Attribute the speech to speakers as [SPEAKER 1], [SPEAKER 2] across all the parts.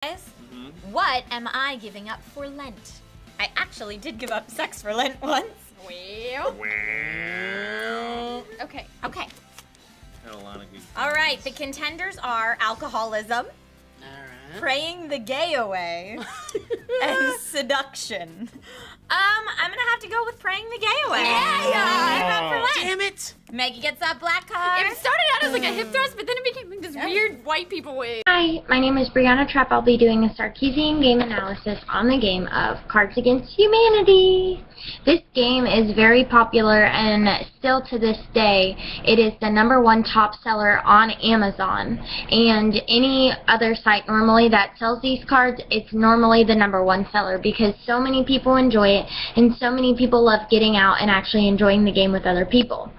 [SPEAKER 1] Guys, what am I giving up for Lent? I actually did give up sex for Lent once.
[SPEAKER 2] Well. Okay.
[SPEAKER 1] Okay.
[SPEAKER 3] Had a lot of good
[SPEAKER 1] All right, the contenders are alcoholism,
[SPEAKER 2] Alright.
[SPEAKER 1] praying the gay away, and seduction. I'm gonna have to go with praying the gay away. I'm up for Lent.
[SPEAKER 2] Damn it!
[SPEAKER 1] Maggie gets that black card.
[SPEAKER 2] It started out as like a hip thrust, but then it became like this weird white people wave.
[SPEAKER 4] Hi, my name is Brianna Trapp. I'll be doing a Sarkeesian game analysis on the game of Cards Against Humanity. This game is very popular, and still to this day, it is the #1 top seller on Amazon. And any other site normally that sells these cards, it's normally the #1 seller because so many people enjoy it, and so many people love getting out and actually enjoying the game with other people.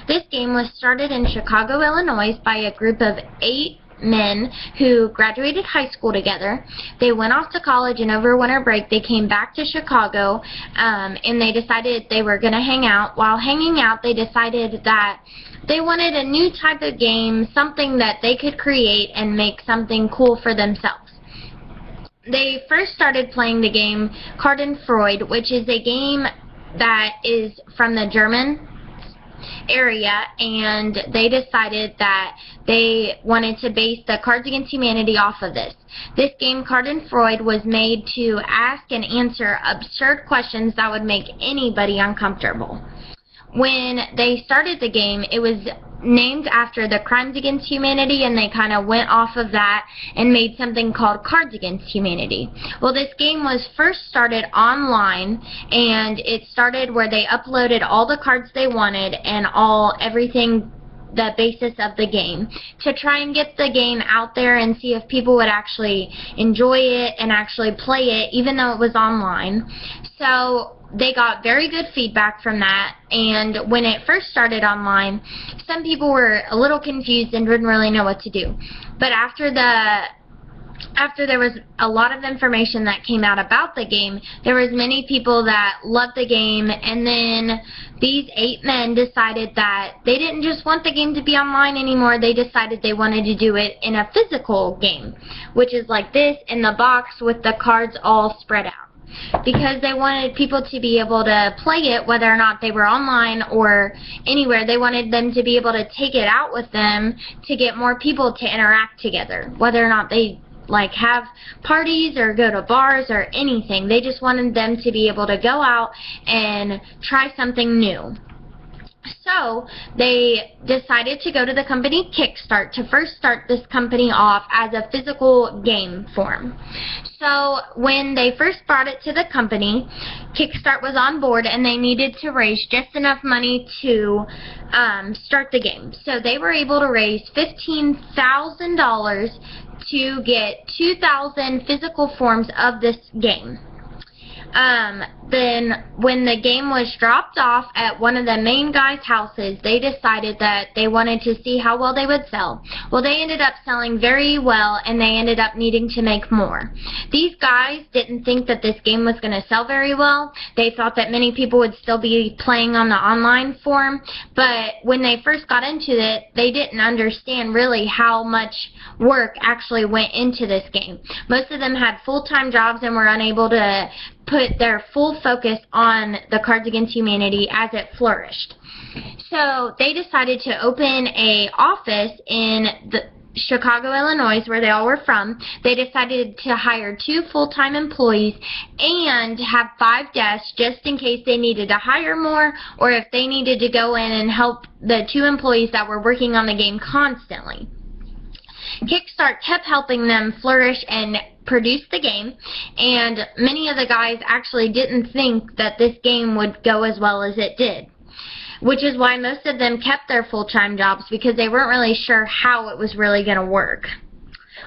[SPEAKER 4] This game was started in Chicago, Illinois by a group of 8 men who graduated high school together. They went off to college, and over winter break they came back to Chicago, and they decided they were going to hang out. While hanging out, they decided that they wanted a new type of game, something that they could create and make something cool for themselves. They first started playing the game Schadenfreude, which is a game that is from the German area, and they decided that they wanted to base the Cards Against Humanity off of this. This game, Schadenfreude, was made to ask and answer absurd questions that would make anybody uncomfortable. When they started the game, it was named after the Crimes Against Humanity, and they kind of went off of that and made something called Cards Against Humanity. Well, this game was first started online, and it started where they uploaded all the cards they wanted and everything, the basis of the game, to try and get the game out there and see if people would actually enjoy it and actually play it, even though it was online. So they got very good feedback from that, and when it first started online, some people were a little confused and didn't really know what to do. But after there was a lot of information that came out about the game, there was many people that loved the game, and then these 8 men decided that they didn't just want the game to be online anymore. They decided they wanted to do it in a physical game, which is like this, in the box with the cards all spread out, because they wanted people to be able to play it whether or not they were online or anywhere. They wanted them to be able to take it out with them to get more people to interact together, whether or not they like have parties or go to bars or anything. They just wanted them to be able to go out and try something new. So they decided to go to the company Kickstart to first start this company off as a physical game form. So when they first brought it to the company, Kickstart was on board, and they needed to raise just enough money to start the game. So they were able to raise $15,000 to get 2,000 physical forms of this game. Then when the game was dropped off at one of the main guys' houses, they decided that they wanted to see how well they would sell. Well, they ended up selling very well, and they ended up needing to make more. These guys didn't think that this game was going to sell very well. They thought that many people would still be playing on the online form, but when they first got into it, they didn't understand really how much work actually went into this game. Most of them had full-time jobs and were unable to put their full focus on the Cards Against Humanity as it flourished. So they decided to open a office in Chicago, Illinois, where they all were from. They decided to hire 2 full-time employees and have 5 desks just in case they needed to hire more, or if they needed to go in and help the 2 employees that were working on the game constantly. Kickstart kept helping them flourish and produce the game, and many of the guys actually didn't think that this game would go as well as it did, which is why most of them kept their full-time jobs, because they weren't really sure how it was really going to work.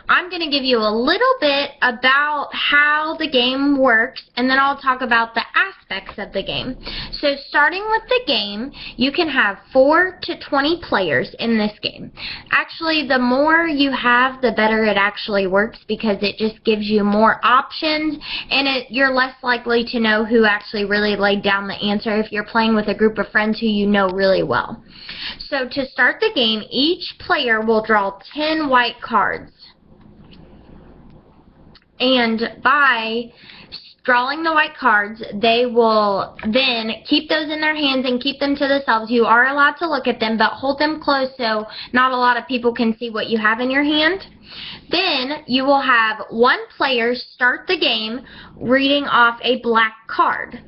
[SPEAKER 4] I'm going to give you a little bit about how the game works, and then I'll talk about the aspects of the game. So starting with the game, you can have 4 to 20 players in this game. Actually, the more you have, the better it actually works, because it just gives you more options, and you're less likely to know who actually really laid down the answer if you're playing with a group of friends who you know really well. So to start the game, each player will draw 10 white cards. And by drawing the white cards, they will then keep those in their hands and keep them to themselves. You are allowed to look at them, but hold them close so not a lot of people can see what you have in your hand. Then you will have one player start the game reading off a black card.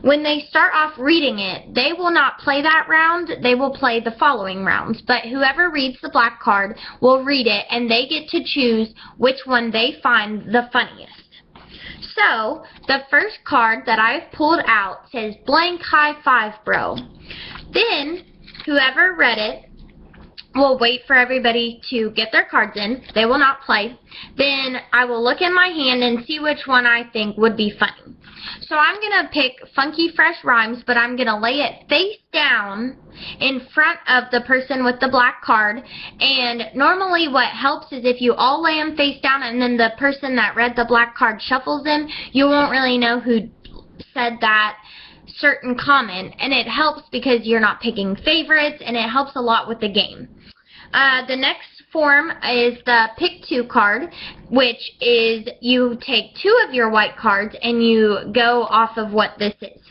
[SPEAKER 4] When they start off reading it, they will not play that round. They will play the following rounds. But whoever reads the black card will read it, and they get to choose which one they find the funniest. So, the first card that I've pulled out says, "Blank high five, bro." Then, whoever read it will wait for everybody to get their cards in. They will not play. Then, I will look in my hand and see which one I think would be funny. So, I'm going to pick Funky Fresh Rhymes, but I'm going to lay it face down in front of the person with the black card. And normally what helps is if you all lay them face down and then the person that read the black card shuffles them, you won't really know who said that certain comment. And it helps because you're not picking favorites, and it helps a lot with the game. The next form is the pick two card, which is you take two of your white cards and you go off of what this is.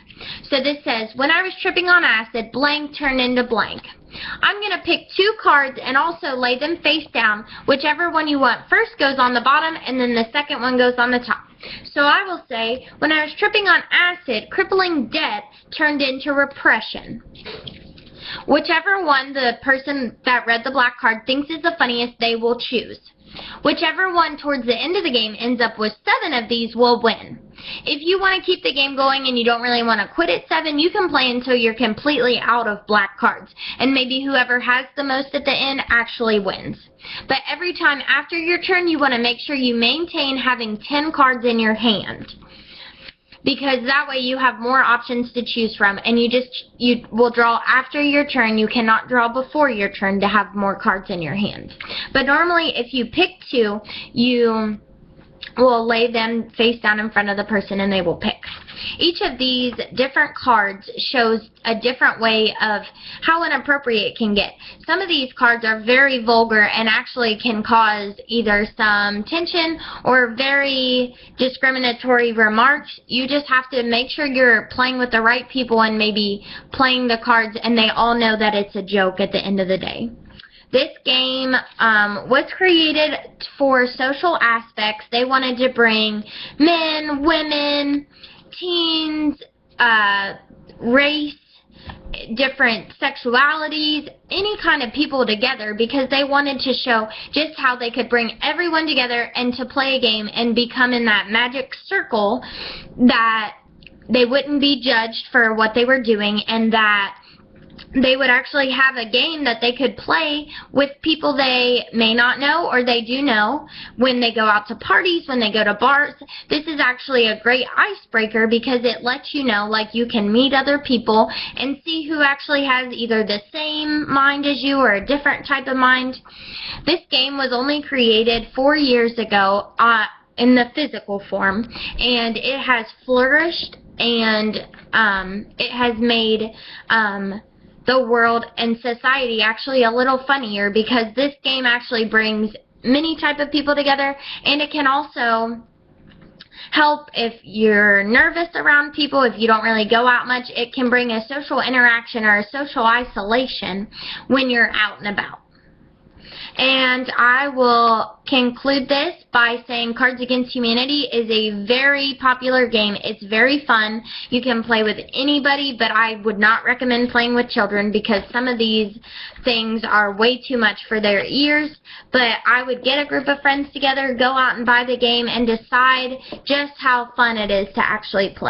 [SPEAKER 4] So this says, "When I was tripping on acid, blank turned into blank." I'm going to pick two cards and also lay them face down. Whichever one you want first goes on the bottom, and then the second one goes on the top. So I will say, "When I was tripping on acid, crippling debt turned into repression." Whichever one the person that read the black card thinks is the funniest, they will choose. Whichever one towards the end of the game ends up with 7 of these will win. If you want to keep the game going and you don't really want to quit at 7, you can play until you're completely out of black cards. And maybe whoever has the most at the end actually wins. But every time after your turn, you want to make sure you maintain having 10 cards in your hand. Because that way you have more options to choose from, and you will draw after your turn. You cannot draw before your turn to have more cards in your hand. But normally if you pick 2, you will lay them face down in front of the person and they will pick. Each of these different cards shows a different way of how inappropriate it can get. Some of these cards are very vulgar and actually can cause either some tension or very discriminatory remarks. You just have to make sure you're playing with the right people and maybe playing the cards and they all know that it's a joke at the end of the day. This game was created for social aspects. They wanted to bring men, women, teens, race, different sexualities, any kind of people together because they wanted to show just how they could bring everyone together and to play a game and become in that magic circle that they wouldn't be judged for what they were doing, and that they would actually have a game that they could play with people they may not know or they do know when they go out to parties, when they go to bars. This is actually a great icebreaker because it lets you know, like, you can meet other people and see who actually has either the same mind as you or a different type of mind. This game was only created 4 years ago in the physical form, and it has flourished, and it has made the world and society actually a little funnier because this game actually brings many type of people together, and it can also help if you're nervous around people, if you don't really go out much. It can bring a social interaction or a social isolation when you're out and about. And I will conclude this by saying Cards Against Humanity is a very popular game. It's very fun. You can play with anybody, but I would not recommend playing with children because some of these things are way too much for their ears. But I would get a group of friends together, go out and buy the game, and decide just how fun it is to actually play.